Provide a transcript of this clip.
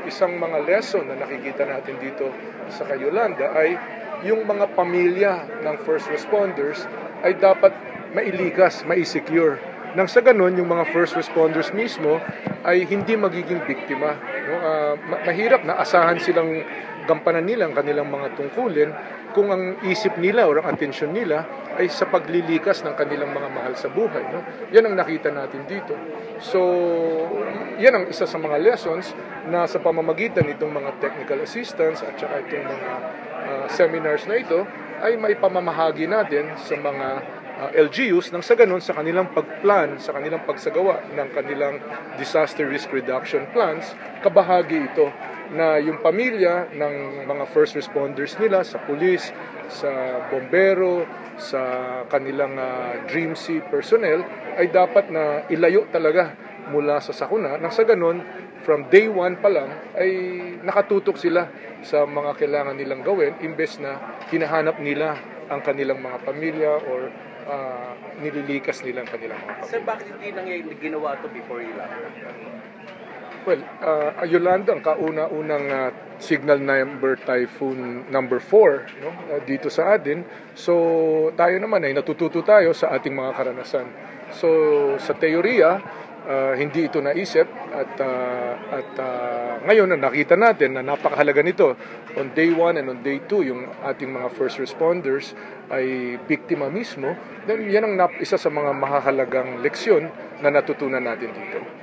isang mga lesson na nakikita natin dito sa Yolanda ay yung mga pamilya ng first responders ay dapat mailikas, mai-secure. Nang sa ganun, yung mga first responders mismo ay hindi magiging biktima. No? Mahirap na asahan silang gampanan nila ang kanilang mga tungkulin kung ang isip nila o ang atensyon nila ay sa paglilikas ng kanilang mga mahal sa buhay. No? Yan ang nakita natin dito. So, yan ang isa sa mga lessons na sa pamamagitan nitong mga technical assistance at saka itong mga seminars na ito ay may pamamahagi natin sa mga LGUs nang sa ganun sa kanilang pagplan, sa kanilang pagsagawa ng kanilang disaster risk reduction plans, kabahagi ito na yung pamilya ng mga first responders nila sa pulis, sa bombero, sa kanilang Dream Sea personnel ay dapat na ilayo talaga mula sa sakuna nang sa ganun from day one pa lang ay nakatutok sila sa mga kailangan nilang gawin imbes na hinahanap nila ang kanilang mga pamilya or nililikas nilang kanilang mga pamilya. Sir, bakit hindi ginawa ito before Yolanda? Well, Yolanda ang kauna-unang signal number typhoon number 4 no, dito sa atin. So tayo naman ay natututo tayo sa ating mga karanasan. So sa teorya, hindi ito naisip at ngayon na nakita natin na napakahalaga nito. On day 1 and on day 2, yung ating mga first responders ay biktima mismo. Then yan ang isa sa mga mahahalagang leksyon na natutunan natin dito.